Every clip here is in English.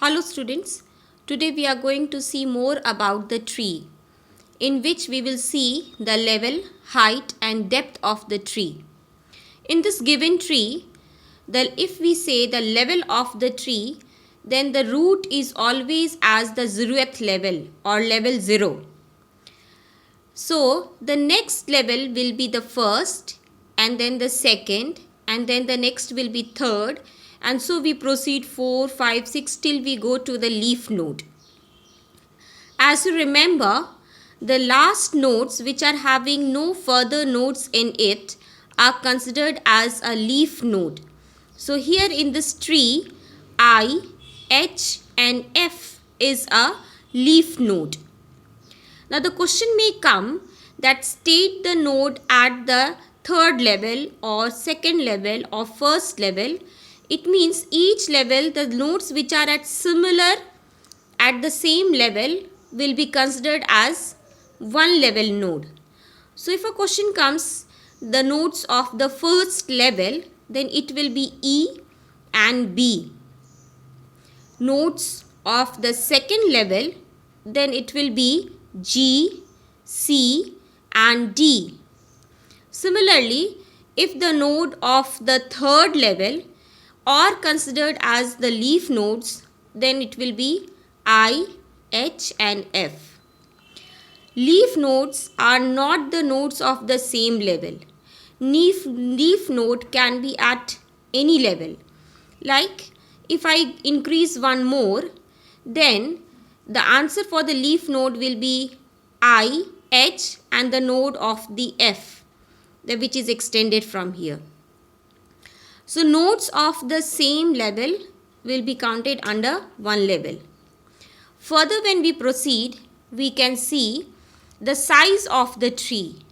Hello students, today we are going to see more about the tree, in which we will see the level, height and depth of the tree. In this given tree, if we say the level of the tree, then the root is always as the 0th level or level 0. So the next level will be the first, and then the second, and then the next will be third, and so we proceed 4, 5, 6 till we go to the leaf node. As you remember, the last nodes which are having no further nodes in it are considered as a leaf node. So here in this tree, I, H and F is a leaf node. Now the question may come that state the node at the third level or second level or first level. It means each level, the nodes which are at the same level will be considered as one level node. So if a question comes the nodes of the first level, then it will be E and B. Nodes of the second level, then it will be G, C and D. Similarly, if the node of the third level are considered as the leaf nodes, then it will be I, H and F. Leaf nodes are not the nodes of the same level. Leaf node can be at any level. Like if I increase one more, then the answer for the leaf node will be I, H and the node of the F, which is extended from here. So nodes of the same level will be counted under one level. Further, when we proceed, we can see the size of the tree.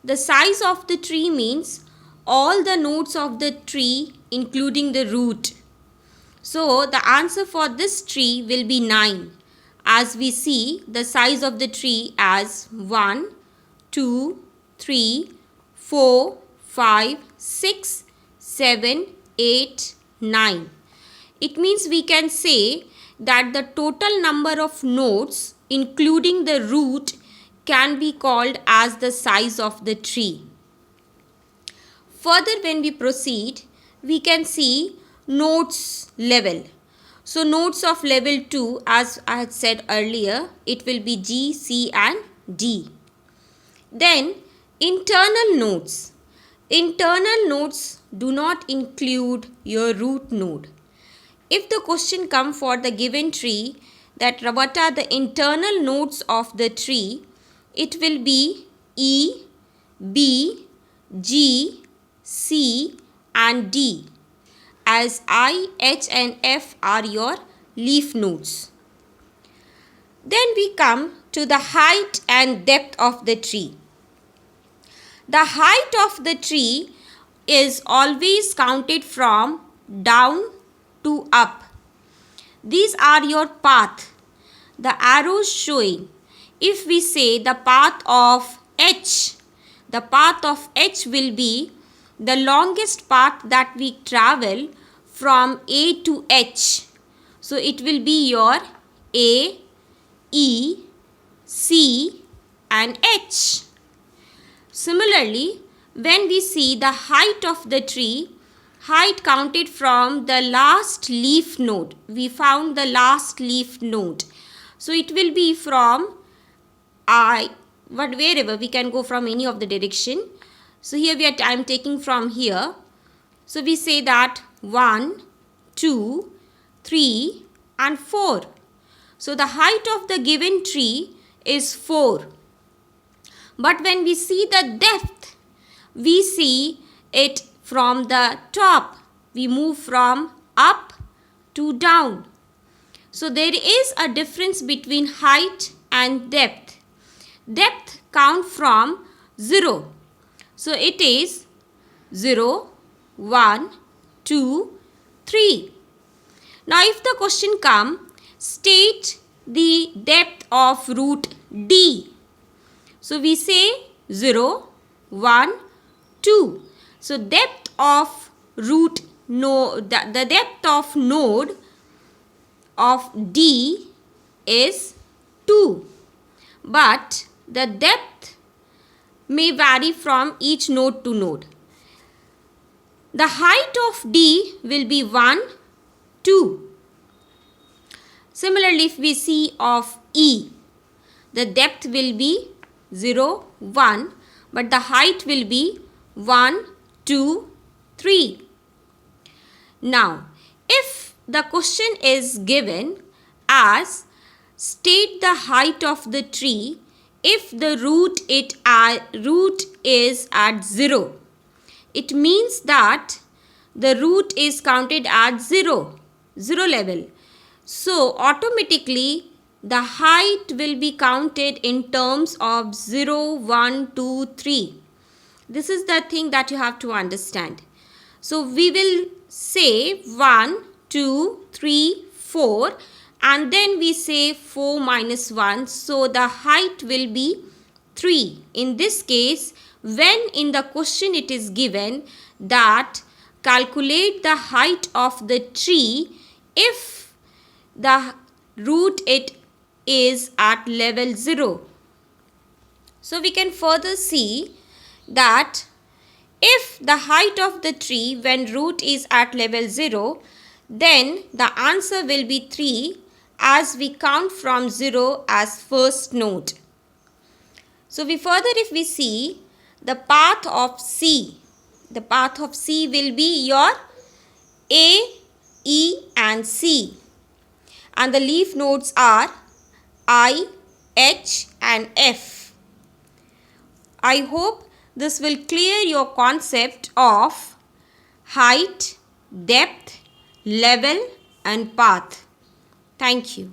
The size of the tree means all the nodes of the tree including the root. So the answer for this tree will be 9, as we see the size of the tree as 1, 2, 3, 4, 5, 6, 7, 8, 9. It means we can say that the total number of nodes including the root can be called as the size of the tree. Further, when we proceed, we can see nodes level. So nodes of level 2, as I had said earlier, it will be G, C and D. Then internal nodes. Internal nodes do not include your root node. If the question comes for the given tree that what are the internal nodes of the tree, it will be E, B, G, C and D, as I, H and F are your leaf nodes. Then we come to the height and depth of the tree. The height of the tree is always counted from down to up. These are your path. The arrows showing. If we say the path of H will be the longest path that we travel from A to H. So it will be your A, E, C and H. Similarly, when we see the height of the tree, height counted from the last leaf node. We found the last leaf node. So it will be from wherever we can go from any of the direction. So here I am taking from here. So we say that 1, 2, 3 and 4. So the height of the given tree is 4. But when we see the depth, we see it from the top. We move from up to down. So there is a difference between height and depth. Depth count from 0. So it is 0, 1, 2, 3. Now if the question comes, state the depth of root D. So we say 0, 1, 2. So depth of root node, the depth of node of D is 2, but the depth may vary from each node to node. The height of D will be 1, 2. Similarly, if we see of E, the depth will be 0, 1, but the height will be 1, 2, 3. Now, if the question is given as state the height of the tree if the root is at 0, it means that the root is counted at 0 level. So, automatically the height will be counted in terms of 0, 1, 2, 3. This is the thing that you have to understand. So, we will say 1, 2, 3, 4 and then we say 4 minus 1. So, the height will be 3. In this case, when in the question it is given that calculate the height of the tree if the root it is at level 0. So, we can further see that if the height of the tree when root is at level 0, then the answer will be 3 as we count from 0 as first node. So, if we see the path of C, the path of C will be your A, E and C, and the leaf nodes are I, H and F. I hope this will clear your concept of height, depth, level and path. Thank you.